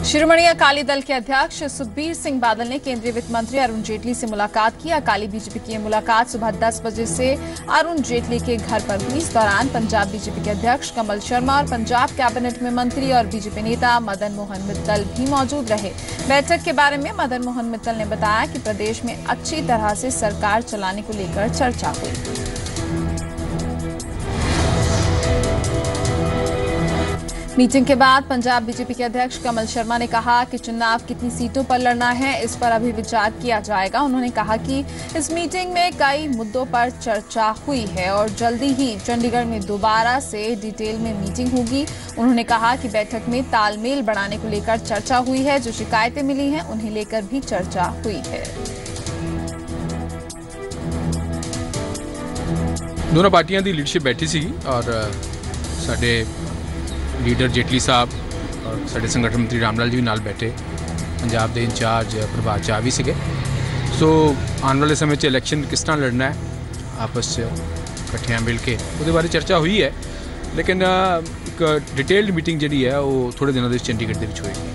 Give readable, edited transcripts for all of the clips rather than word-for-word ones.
शिरोमणि अकाली दल के अध्यक्ष सुखबीर सिंह बादल ने केंद्रीय वित्त मंत्री अरुण जेटली से मुलाकात की। अकाली बीजेपी की यह मुलाकात सुबह 10 बजे से अरुण जेटली के घर पर हुई। इस दौरान पंजाब बीजेपी के अध्यक्ष कमल शर्मा और पंजाब कैबिनेट में मंत्री और बीजेपी नेता मदन मोहन मित्तल भी मौजूद रहे। बैठक के बारे में मदन मोहन मित्तल ने बताया कि प्रदेश में अच्छी तरह से सरकार चलाने को लेकर चर्चा हुई। मीटिंग के बाद पंजाब बीजेपी के अध्यक्ष कमल शर्मा ने कहा कि चुनाव कितनी सीटों पर लड़ना है, इस पर अभी विचार किया जाएगा। उन्होंने कहा कि इस मीटिंग में कई मुद्दों पर चर्चा हुई है और जल्दी ही चंडीगढ़ में दोबारा से डिटेल में मीटिंग होगी। उन्होंने कहा कि बैठक में तालमेल बढ़ाने को लेकर चर्चा हुई है, जो शिकायतें मिली हैं उन्हें लेकर भी चर्चा हुई है। दोनों पार्टियां दी लीडरशिप बैठी सी और साडे लीडर जेटली साहब और साडे संगठन मंत्री रामलाल जी भी नाल बैठे, पंजाब के इंचार्ज प्रभात चा भी सीगे। सो आने वाले समय इलैक्शन किस तरह लड़ना है आपस इकट्ठियां मिल के उसके बारे चर्चा हुई है, लेकिन एक डिटेल्ड मीटिंग जी है वो थोड़े दिनों के चंडीगढ़ के होगी।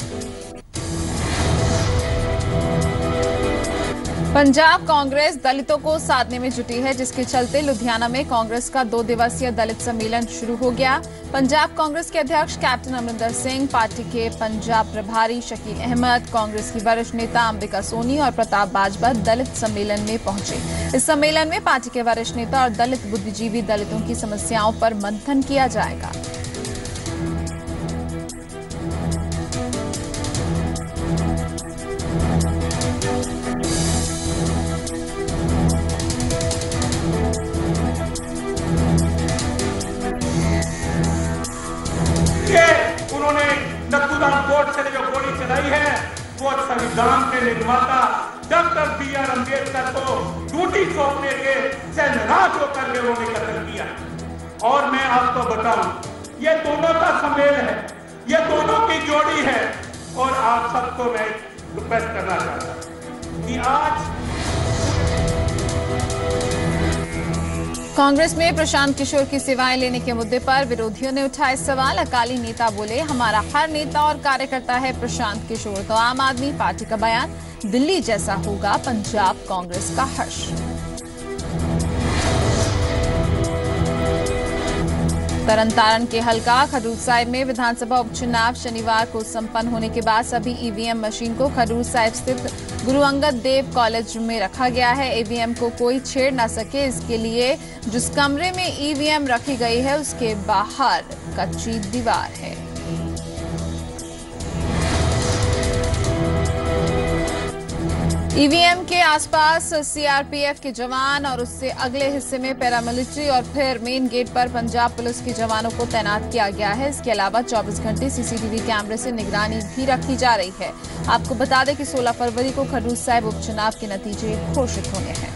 पंजाब कांग्रेस दलितों को साधने में जुटी है, जिसके चलते लुधियाना में कांग्रेस का 2 दिवसीय दलित सम्मेलन शुरू हो गया। पंजाब कांग्रेस के अध्यक्ष कैप्टन अमरिंदर सिंह, पार्टी के पंजाब प्रभारी शकील अहमद, कांग्रेस की वरिष्ठ नेता अंबिका सोनी और प्रताप बाजवा दलित सम्मेलन में पहुंचे। इस सम्मेलन में पार्टी के वरिष्ठ नेता और दलित बुद्धिजीवी दलितों की समस्याओं पर मंथन किया जाएगा। उन्होंने नथुराम गोडसे ने जो गोली चलाई है वो संविधान के निर्माता डॉक्टर बी.आर. अम्बेडकर को ड्यूटी सौंपने के से नाराज होकर के उन्होंने कत्ल किया। और मैं आपको बताऊं, ये दोनों का सम्मेल है, ये दोनों की जोड़ी है। और आप सबको मैं रिक्वेस्ट करना चाहता हूं कि आज कांग्रेस में प्रशांत किशोर की सेवाएं लेने के मुद्दे पर विरोधियों ने उठाए सवाल। अकाली नेता बोले, हमारा हर नेता और कार्यकर्ता है प्रशांत किशोर। तो आम आदमी पार्टी का बयान, दिल्ली जैसा होगा पंजाब कांग्रेस का हर्ष। तरनतारन के हलका खडूर साहिब में विधानसभा उपचुनाव शनिवार को संपन्न होने के बाद सभी ईवीएम मशीन को खडूर साहिब स्थित गुरु अंगद देव कॉलेज में रखा गया है। ईवीएम को कोई छेड़ न सके, इसके लिए जिस कमरे में ईवीएम रखी गई है उसके बाहर कच्ची दीवार है। ईवीएम के आसपास सीआरपीएफ के जवान और उससे अगले हिस्से में पैरामिलिट्री और फिर मेन गेट पर पंजाब पुलिस के जवानों को तैनात किया गया है। इसके अलावा 24 घंटे सीसीटीवी कैमरे से निगरानी भी रखी जा रही है। आपको बता दें कि 16 फरवरी को खडूर साहिब उपचुनाव के नतीजे घोषित होने हैं।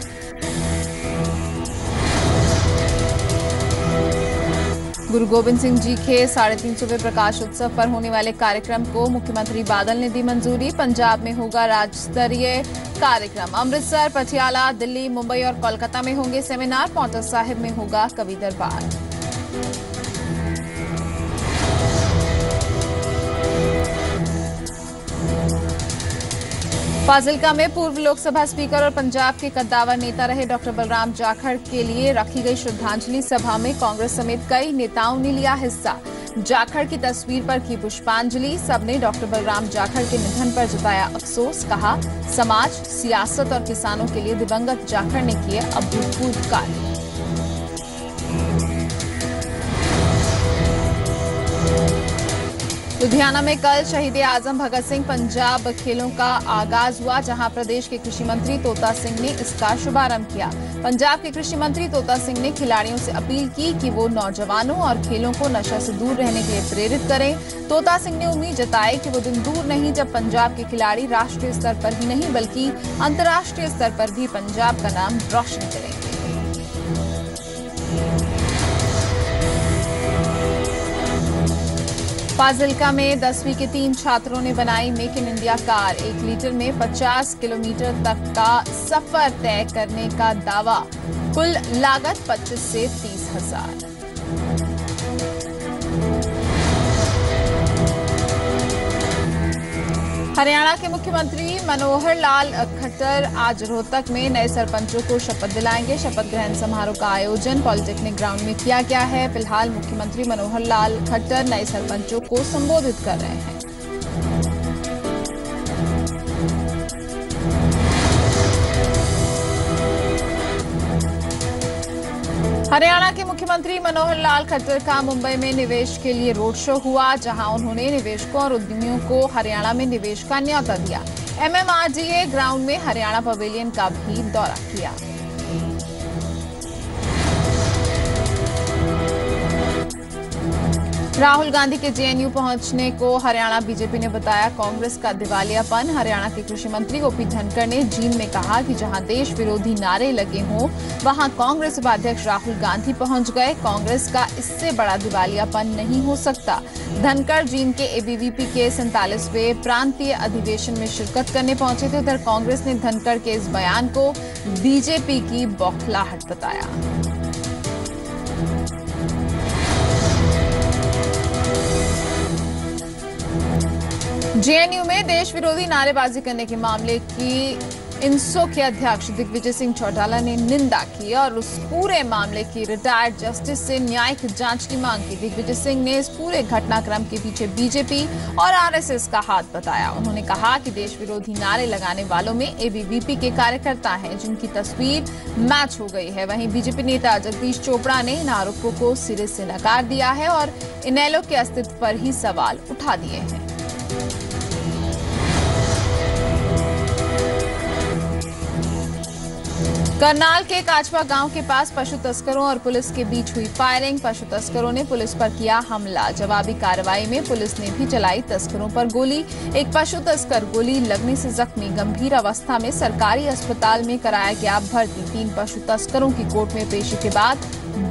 गुरु गोविंद सिंह जी के 350वें प्रकाश उत्सव पर होने वाले कार्यक्रम को मुख्यमंत्री बादल ने दी मंजूरी। पंजाब में होगा राज्य स्तरीय कार्यक्रम। अमृतसर, पटियाला, दिल्ली, मुंबई और कोलकाता में होंगे सेमिनार। पांवटा साहिब में होगा कवि दरबार। फाजिल्का में पूर्व लोकसभा स्पीकर और पंजाब के कद्दावर नेता रहे डॉक्टर बलराम जाखड़ के लिए रखी गई श्रद्धांजलि सभा में कांग्रेस समेत कई नेताओं ने लिया हिस्सा। जाखड़ की तस्वीर पर की पुष्पांजलि। सबने डॉक्टर बलराम जाखड़ के निधन पर जताया अफसोस। कहा, समाज, सियासत और किसानों के लिए दिवंगत जाखड़ ने किए अभूतपूर्व कार्य। लुधियाना में कल शहीद आजम भगत सिंह पंजाब खेलों का आगाज हुआ, जहां प्रदेश के कृषि मंत्री तोता सिंह ने इसका शुभारंभ किया। पंजाब के कृषि मंत्री तोता सिंह ने खिलाड़ियों से अपील की कि वो नौजवानों और खेलों को नशा से दूर रहने के लिए प्रेरित करें। तोता सिंह ने उम्मीद जताई कि वो दिन दूर नहीं जब पंजाब के खिलाड़ी राष्ट्रीय स्तर पर ही नहीं बल्कि अंतर्राष्ट्रीय स्तर पर भी पंजाब का नाम रोशन करेंगे। फाजिल्का में 10वीं के 3 छात्रों ने बनाई make in India car. 1 litre में 50 किलोमीटर तक का सफर तय करने का दावा। कुल लागत 25 से 30 हजार। हरियाणा के मुख्यमंत्री मनोहर लाल खट्टर आज रोहतक में नए सरपंचों को शपथ दिलाएंगे। शपथ ग्रहण समारोह का आयोजन पॉलिटेक्निक ग्राउंड में किया गया है। फिलहाल मुख्यमंत्री मनोहर लाल खट्टर नए सरपंचों को संबोधित कर रहे हैं। हरियाणा के मुख्यमंत्री मनोहर लाल खट्टर का मुंबई में निवेश के लिए रोड शो हुआ, जहां उन्होंने निवेशकों और उद्यमियों को हरियाणा में निवेश का न्योता दिया। MMRDA ग्राउंड में हरियाणा पवेलियन का भी दौरा किया। राहुल गांधी के JNU पहुंचने को हरियाणा बीजेपी ने बताया कांग्रेस का दिवालियापन। हरियाणा के कृषि मंत्री ओपी धनखड़ ने जींद में कहा कि जहां देश विरोधी नारे लगे हों वहां कांग्रेस उपाध्यक्ष राहुल गांधी पहुंच गए। कांग्रेस का इससे बड़ा दिवालियापन नहीं हो सकता। धनखड़ जींद के ABVP के 47वें प्रांतीय अधिवेशन में शिरकत करने पहुंचे थे। उधर कांग्रेस ने धनखड़ के इस बयान को बीजेपी की बौखलाहट बताया। JNU में देश विरोधी नारेबाजी करने के मामले की INSO के अध्यक्ष दिग्विजय सिंह चौटाला ने निंदा की और उस पूरे मामले की रिटायर्ड जस्टिस से न्यायिक जांच की मांग की। दिग्विजय सिंह ने इस पूरे घटनाक्रम के पीछे बीजेपी और RSS का हाथ बताया। उन्होंने कहा कि देश विरोधी नारे लगाने वालों में ABVP के कार्यकर्ता हैं, जिनकी तस्वीर मैच हो गई है। वहीं बीजेपी नेता जगदीश चोपड़ा ने इन आरोपों को सिरे से नकार दिया है और इनेलो के अस्तित्व पर ही सवाल उठा दिए हैं। करनाल के काचवा गांव के पास पशु तस्करों और पुलिस के बीच हुई फायरिंग। पशु तस्करों ने पुलिस पर किया हमला। जवाबी कार्रवाई में पुलिस ने भी चलाई तस्करों पर गोली। एक पशु तस्कर गोली लगने से जख्मी, गंभीर अवस्था में सरकारी अस्पताल में कराया गया भर्ती। 3 पशु तस्करों की कोर्ट में पेशी के बाद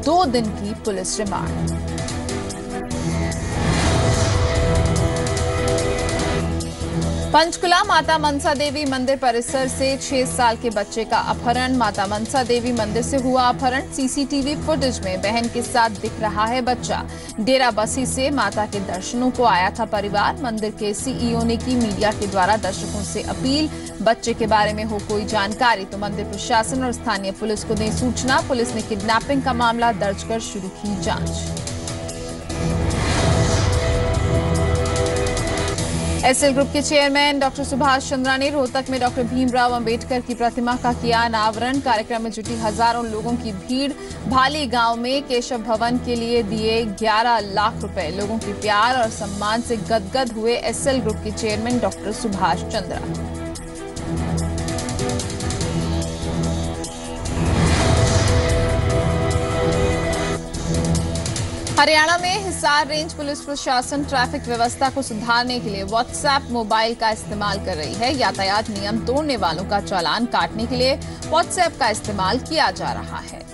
2 दिन की पुलिस रिमांड। पंचकुला माता मनसा देवी मंदिर परिसर से 6 साल के बच्चे का अपहरण। माता मनसा देवी मंदिर से हुआ अपहरण। CCTV फुटेज में बहन के साथ दिख रहा है बच्चा। डेरा बसी से माता के दर्शनों को आया था परिवार। मंदिर के CEO ने की मीडिया के द्वारा दर्शकों से अपील, बच्चे के बारे में हो कोई जानकारी तो मंदिर प्रशासन और स्थानीय पुलिस को दें सूचना। पुलिस ने किडनैपिंग का मामला दर्ज कर शुरू की जांच। SL ग्रुप के चेयरमैन डॉक्टर सुभाष चंद्रा ने रोहतक में डॉक्टर भीमराव अंबेडकर की प्रतिमा का किया अनावरण। कार्यक्रम में जुटी हजारों लोगों की भीड़। भाली गांव में केशव भवन के लिए दिए 11 लाख रुपए। लोगों के प्यार और सम्मान से गदगद हुए SL ग्रुप के चेयरमैन डॉक्टर सुभाष चंद्रा। हरियाणा में हिसार रेंज पुलिस प्रशासन ट्रैफिक व्यवस्था को सुधारने के लिए WhatsApp मोबाइल का इस्तेमाल कर रही है। यातायात नियम तोड़ने वालों का चालान काटने के लिए WhatsApp का इस्तेमाल किया जा रहा है।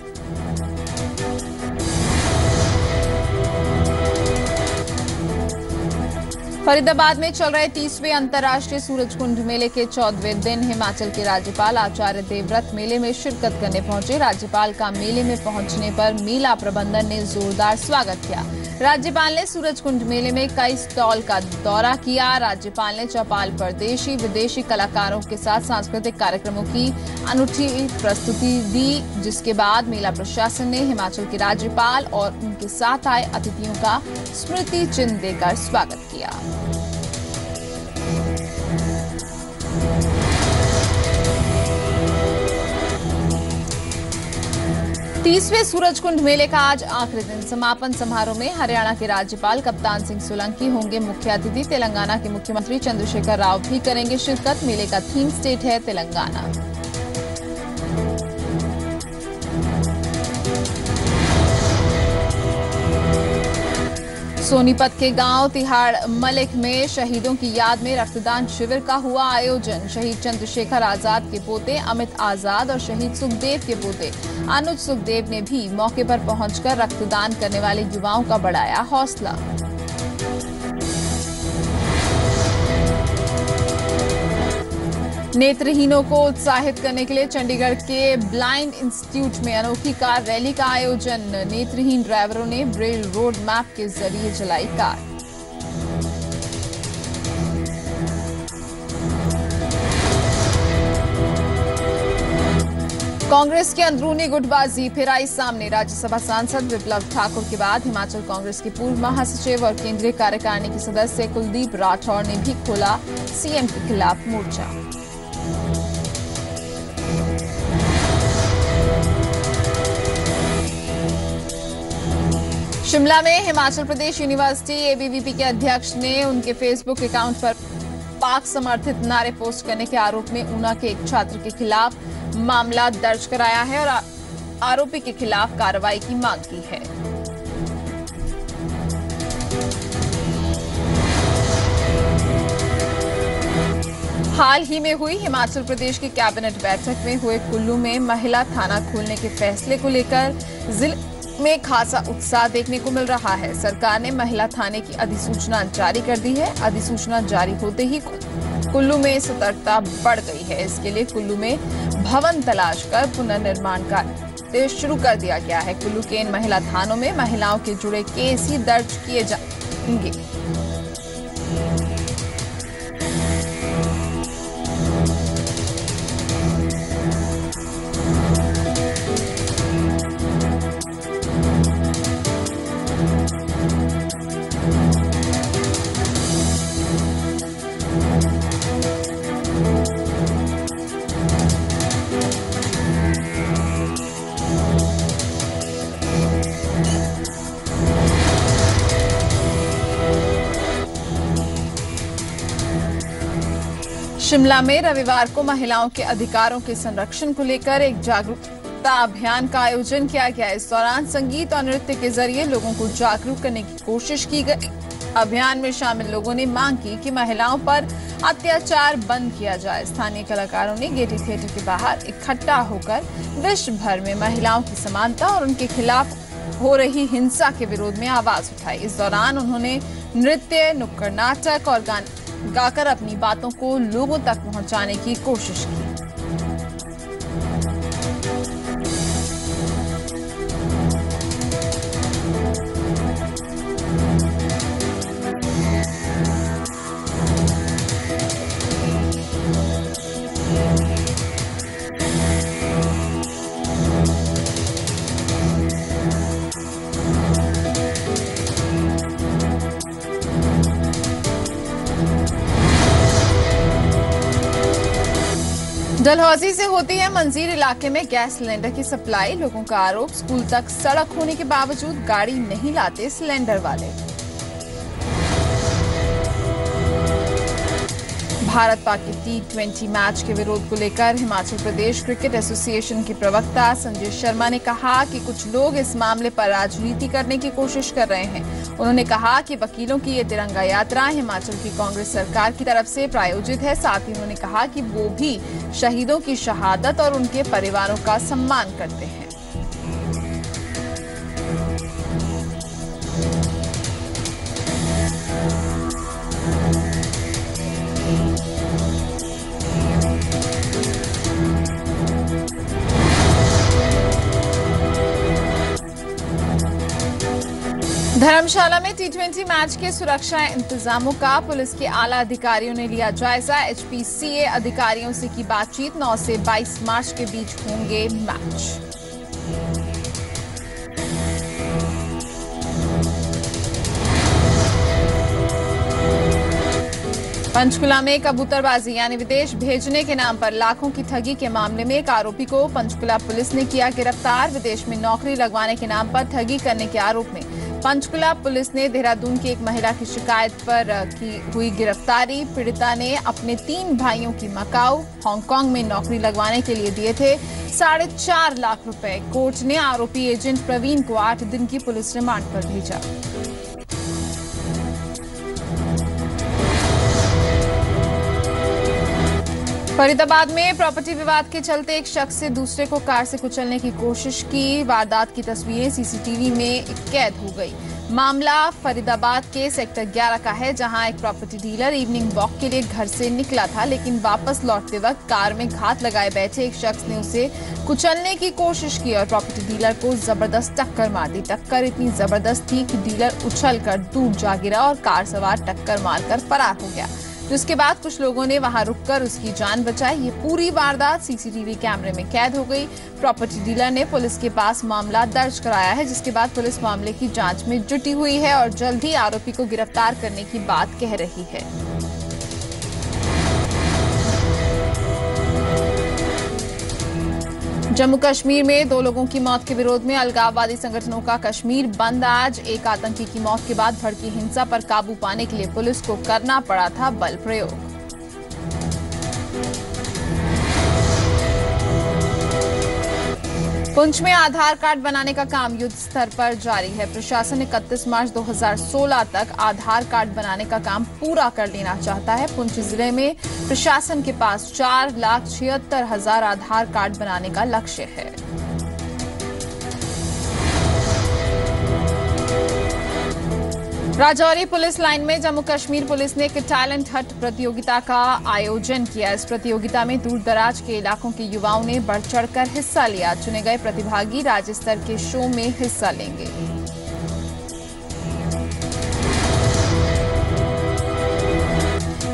फरीदाबाद में चल रहे 30वें अंतर्राष्ट्रीय सूरजकुंड मेले के 14वें दिन हिमाचल के राज्यपाल आचार्य देवव्रत मेले में शिरकत करने पहुंचे। राज्यपाल का मेले में पहुंचने पर मेला प्रबंधन ने जोरदार स्वागत किया। राज्यपाल ने सूरजकुंड मेले में कई स्टॉल का दौरा किया। राज्यपाल ने चौपाल पर देशी विदेशी कलाकारों के साथ सांस्कृतिक कार्यक्रमों की अनूठी प्रस्तुति दी, जिसके बाद मेला प्रशासन ने हिमाचल के राज्यपाल और उनके साथ आए अतिथियों का स्मृति चिन्ह देकर स्वागत किया। तीसवें सूरजकुंड मेले का आज आखिरी दिन। समापन समारोह में हरियाणा के राज्यपाल कप्तान सिंह सोलंकी होंगे मुख्य अतिथि। तेलंगाना के मुख्यमंत्री चंद्रशेखर राव भी करेंगे शिरकत। मेले का थीम स्टेट है तेलंगाना। सोनीपत के गांव तिहाड़ मलिक में शहीदों की याद में रक्तदान शिविर का हुआ आयोजन। शहीद चंद्रशेखर आजाद के पोते अमित आजाद और शहीद सुखदेव के पोते अनुज सुखदेव ने भी मौके पर पहुंचकर रक्तदान करने वाले युवाओं का बढ़ाया हौसला। नेत्रहीनों को उत्साहित करने के लिए चंडीगढ़ के ब्लाइंड इंस्टीट्यूट में अनोखी कार रैली का आयोजन। नेत्रहीन ड्राइवरों ने ब्रेल रोड मैप के जरिए चलाई कार। कांग्रेस की अंदरूनी गुटबाजी फिर आई सामने। राज्यसभा सांसद विप्लव ठाकुर के बाद हिमाचल कांग्रेस के पूर्व महासचिव और केंद्रीय कार्यकारिणी के सदस्य कुलदीप राठौर ने भी खोला सीएम के खिलाफ मोर्चा। शिमला में हिमाचल प्रदेश यूनिवर्सिटी एबीवीपी के अध्यक्ष ने उनके फेसबुक अकाउंट पर पाक समर्थित नारे पोस्ट करने के आरोप में ऊना के एक छात्र के खिलाफ मामला दर्ज कराया है और आरोपी के खिलाफ कार्रवाई की मांग की है। हाल ही में हुई हिमाचल प्रदेश की कैबिनेट बैठक में हुए कुल्लू में महिला थाना खोलने के फैसले को लेकर जिले में खासा उत्साह देखने को मिल रहा है। सरकार ने महिला थाने की अधिसूचना जारी कर दी है। अधिसूचना जारी होते ही कुल्लू में सतर्कता बढ़ गई है। इसके लिए कुल्लू में भवन तलाश कर पुनर्निर्माण कार्य शुरू कर दिया गया है। कुल्लू के इन महिला थानों में महिलाओं के जुड़े केस ही दर्ज किए जाएंगे। शिमला में रविवार को महिलाओं के अधिकारों के संरक्षण को लेकर एक जागरूकता अभियान का आयोजन किया गया। इस दौरान संगीत और नृत्य के जरिए लोगों को जागरूक करने की कोशिश की गई। अभियान में शामिल लोगों ने मांग की कि महिलाओं पर अत्याचार बंद किया जाए। स्थानीय कलाकारों ने गेयटी थिएटर के बाहर इकट्ठा होकर विश्व भर में महिलाओं की समानता और उनके खिलाफ हो रही हिंसा के विरोध में आवाज उठाई। इस दौरान उन्होंने नृत्य, नुक्कड़ नाटक और गाने गाकर अपनी बातों को लोगों तक पहुंचाने की कोशिश की। डलहौजी से होती है मंजीर इलाके में गैस सिलेंडर की सप्लाई। लोगों का आरोप, स्कूल तक सड़क होने के बावजूद गाड़ी नहीं लाते सिलेंडर वाले। भारत पाक के T20 मैच के विरोध को लेकर हिमाचल प्रदेश क्रिकेट एसोसिएशन के प्रवक्ता संजय शर्मा ने कहा कि कुछ लोग इस मामले पर राजनीति करने की कोशिश कर रहे हैं। उन्होंने कहा कि वकीलों की ये तिरंगा यात्रा हिमाचल की कांग्रेस सरकार की तरफ से प्रायोजित है। साथ ही उन्होंने कहा कि वो भी शहीदों की शहादत और उनके परिवारों का सम्मान करते हैं। धर्मशाला में T20 मैच के सुरक्षा इंतजामों का पुलिस के आला अधिकारियों ने लिया जायजा। HPCA अधिकारियों से की बातचीत। 9 से 22 मार्च के बीच होंगे मैच। पंचकुला में कबूतरबाजी यानी विदेश भेजने के नाम पर लाखों की ठगी के मामले में एक आरोपी को पंचकुला पुलिस ने किया गिरफ्तार। विदेश में नौकरी लगवाने के नाम पर ठगी करने के आरोप में पंचकुला पुलिस ने देहरादून की एक महिला की शिकायत पर की हुई गिरफ्तारी। पीड़िता ने अपने 3 भाइयों की मकाऊ, हांगकांग में नौकरी लगवाने के लिए दिए थे 4.5 लाख रुपए। कोर्ट ने आरोपी एजेंट प्रवीण को 8 दिन की पुलिस रिमांड पर भेजा। फरीदाबाद में प्रॉपर्टी विवाद के चलते एक शख्स से दूसरे को कार से कुचलने की कोशिश की। वारदात की तस्वीरें सीसीटीवी में कैद हो गई। मामला फरीदाबाद के सेक्टर 11 का है, जहां एक प्रॉपर्टी डीलर इवनिंग वॉक के लिए घर से निकला था, लेकिन वापस लौटते वक्त कार में घात लगाए बैठे एक शख्स ने उसे कुचलने की कोशिश की और प्रॉपर्टी डीलर को जबरदस्त टक्कर मार दी। टक्कर इतनी जबरदस्त थी कि डीलर उछलकर दूर जा गिरा और कार सवार टक्कर मारकर फरार हो गया। जिसके बाद कुछ लोगों ने वहां रुककर उसकी जान बचाई। ये पूरी वारदात सीसीटीवी कैमरे में कैद हो गई। प्रॉपर्टी डीलर ने पुलिस के पास मामला दर्ज कराया है, जिसके बाद पुलिस मामले की जांच में जुटी हुई है और जल्द ही आरोपी को गिरफ्तार करने की बात कह रही है। जम्मू कश्मीर में 2 लोगों की मौत के विरोध में अलगाववादी संगठनों का कश्मीर बंद आज। एक आतंकी की मौत के बाद भड़की हिंसा पर काबू पाने के लिए पुलिस को करना पड़ा था बल प्रयोग। पुंछ में आधार कार्ड बनाने का काम युद्ध स्तर पर जारी है। प्रशासन 31 मार्च 2016 तक आधार कार्ड बनाने का काम पूरा कर लेना चाहता है। पुंछ जिले में प्रशासन के पास 4,76,000 आधार कार्ड बनाने का लक्ष्य है। राजौरी पुलिस लाइन में जम्मू कश्मीर पुलिस ने एक टैलेंट हंट प्रतियोगिता का आयोजन किया। इस प्रतियोगिता में दूर दराज के इलाकों के युवाओं ने बढ़ चढ़कर हिस्सा लिया। चुने गए प्रतिभागी राज्य स्तर के शो में हिस्सा लेंगे।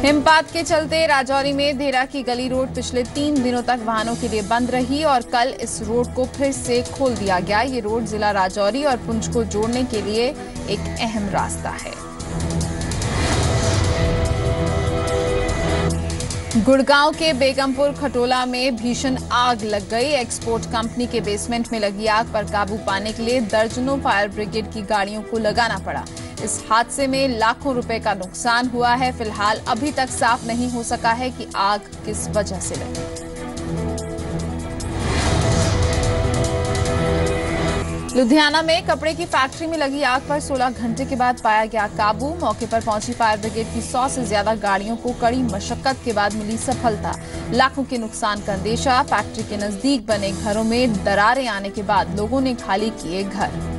हिमपात के चलते राजौरी में देरा की गली रोड पिछले 3 दिनों तक वाहनों के लिए बंद रही और कल इस रोड को फिर से खोल दिया गया। ये रोड जिला राजौरी और पुंछ को जोड़ने के लिए एक अहम रास्ता है। गुड़गांव के बेगमपुर खटोला में भीषण आग लग गई। एक्सपोर्ट कंपनी के बेसमेंट में लगी आग पर काबू पाने के लिए दर्जनों फायर ब्रिगेड की गाड़ियों को लगाना पड़ा। इस हादसे में लाखों रुपए का नुकसान हुआ है। फिलहाल अभी तक साफ नहीं हो सका है कि आग किस वजह से लगी। लुधियाना में कपड़े की फैक्ट्री में लगी आग पर 16 घंटे के बाद पाया गया काबू। मौके पर पहुंची फायर ब्रिगेड की 100 से ज्यादा गाड़ियों को कड़ी मशक्कत के बाद मिली सफलता। लाखों के नुकसान का अंदेशा। फैक्ट्री के नजदीक बने घरों में दरारें आने के बाद लोगों ने खाली किए घर।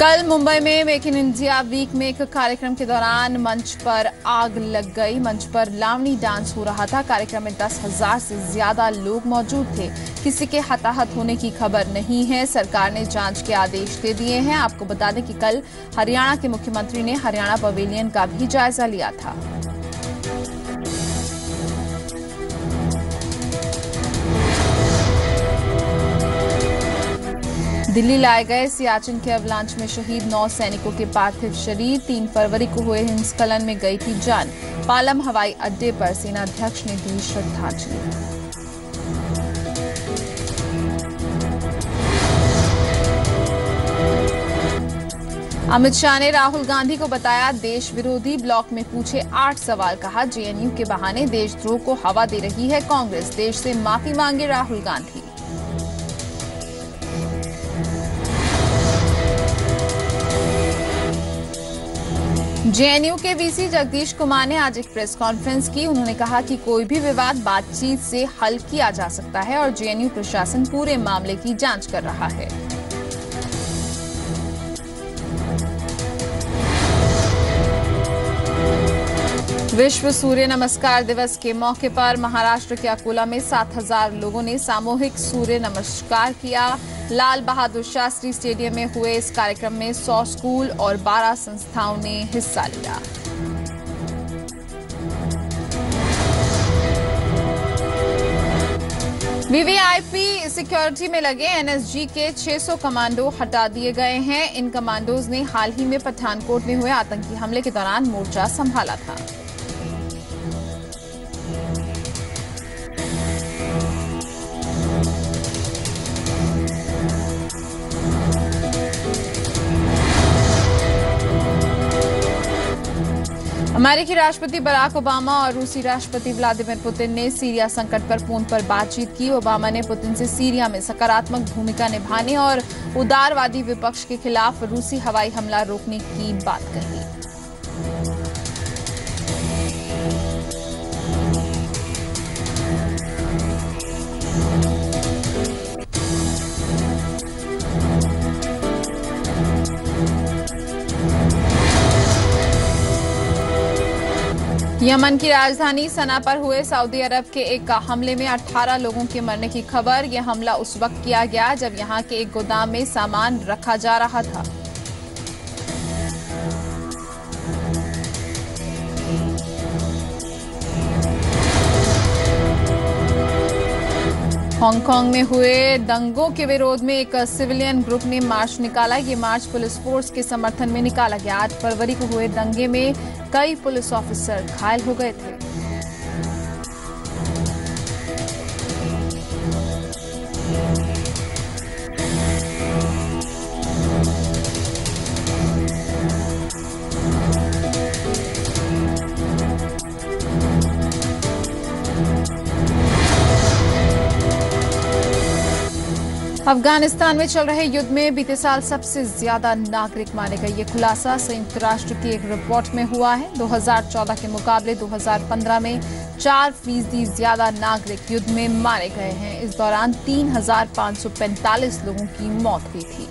कल मुंबई में मेक इन इंडिया वीक में एक कार्यक्रम के दौरान मंच पर आग लग गई। मंच पर लावणी डांस हो रहा था। कार्यक्रम में 10,000 से ज्यादा लोग मौजूद थे। किसी के हताहत होने की खबर नहीं है। सरकार ने जांच के आदेश दे दिए हैं। आपको बता दें कि कल हरियाणा के मुख्यमंत्री ने हरियाणा पवेलियन का भी जायजा लिया था। दिल्ली लाए गए सियाचिन के अवलांच में शहीद 9 सैनिकों के पार्थिव शरीर। 3 फरवरी को हुए हिमस्खलन में गई थी जान। पालम हवाई अड्डे पर सेनाध्यक्ष ने दी श्रद्धांजलि। अमित शाह ने राहुल गांधी को बताया देश विरोधी। ब्लॉक में पूछे 8 सवाल। कहा जेएनयू के बहाने देशद्रोह को हवा दे रही है कांग्रेस। देश से माफी मांगे राहुल गांधी। जेएनयू के वीसी जगदीश कुमार ने आज एक प्रेस कॉन्फ्रेंस की। उन्होंने कहा कि कोई भी विवाद बातचीत से हल किया जा सकता है और जेएनयू प्रशासन पूरे मामले की जांच कर रहा है। विश्व सूर्य नमस्कार दिवस के मौके पर महाराष्ट्र के अकोला में 7,000 लोगों ने सामूहिक सूर्य नमस्कार किया। लाल बहादुर शास्त्री स्टेडियम में हुए इस कार्यक्रम में 100 स्कूल और 12 संस्थाओं ने हिस्सा लिया। वीवीआईपी सिक्योरिटी में लगे एनएसजी के 600 कमांडो हटा दिए गए हैं। इन कमांडोज ने हाल ही में पठानकोट में हुए आतंकी हमले के दौरान मोर्चा संभाला था। अमेरिकी राष्ट्रपति बराक ओबामा और रूसी राष्ट्रपति व्लादिमीर पुतिन ने सीरिया संकट पर फोन पर बातचीत की। ओबामा ने पुतिन से सीरिया में सकारात्मक भूमिका निभाने और उदारवादी विपक्ष के खिलाफ रूसी हवाई हमला रोकने की बात कही। यमन की राजधानी सना पर हुए सऊदी अरब के एक हमले में 18 लोगों के मरने की खबर। यह हमला उस वक्त किया गया जब यहां के एक गोदाम में सामान रखा जा रहा था। हांगकांग में हुए दंगों के विरोध में एक सिविलियन ग्रुप ने मार्च निकाला। ये मार्च पुलिस फोर्स के समर्थन में निकाला गया। 8 फरवरी को हुए दंगे में कई पुलिस ऑफिसर घायल हो गए थे। अफगानिस्तान में चल रहे युद्ध में बीते साल सबसे ज्यादा नागरिक मारे गए। ये खुलासा संयुक्त राष्ट्र की एक रिपोर्ट में हुआ है। 2014 के मुकाबले 2015 में 4% ज्यादा नागरिक युद्ध में मारे गए हैं। इस दौरान 3,545 लोगों की मौत हुई थी।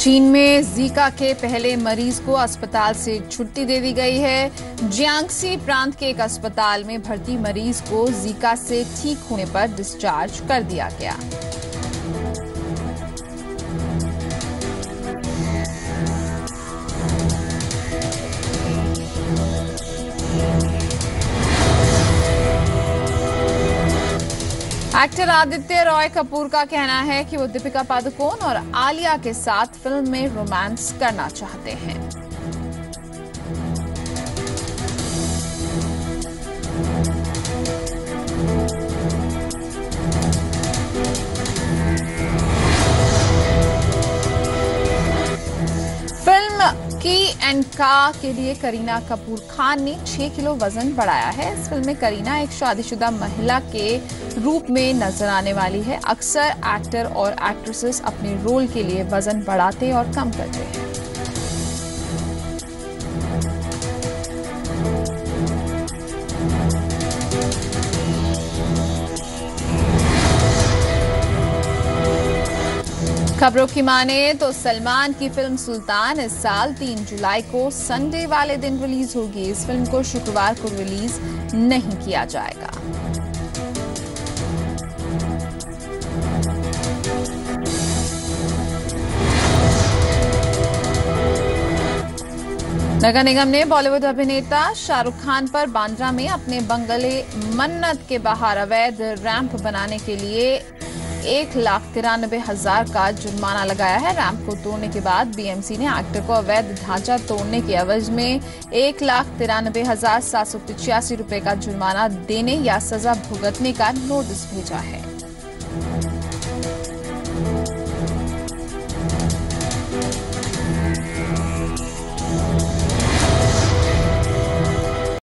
चीन में जीका के पहले मरीज को अस्पताल से छुट्टी दे दी गई है। जियांगसी प्रांत के एक अस्पताल में भर्ती मरीज को जीका से ठीक होने पर डिस्चार्ज कर दिया गया। एक्टर आदित्य रॉय कपूर का कहना है कि वो दीपिका पादुकोण और आलिया के साथ फिल्म में रोमांस करना चाहते हैं। फिल्म की एंड का के लिए करीना कपूर खान ने 6 किलो वजन बढ़ाया है। इस फिल्म में करीना एक शादीशुदा महिला के रूप में नजर आने वाली है। अक्सर एक्टर और एक्ट्रेसेस अपने रोल के लिए वजन बढ़ाते और कम करते हैं। खबरों की माने तो सलमान की फिल्म सुल्तान इस साल 3 जुलाई को संडे वाले दिन रिलीज होगी। इस फिल्म को शुक्रवार को रिलीज नहीं किया जाएगा। नगर निगम ने बॉलीवुड अभिनेता शाहरुख खान पर बांद्रा में अपने बंगले मन्नत के बाहर अवैध रैंप बनाने के लिए 1,93,000 का जुर्माना लगाया है। रैंप को तोड़ने के बाद बीएमसी ने एक्टर को अवैध ढांचा तोड़ने के एवज में 1,93,785 रुपए का जुर्माना देने या सजा भुगतने का नोटिस भेजा है।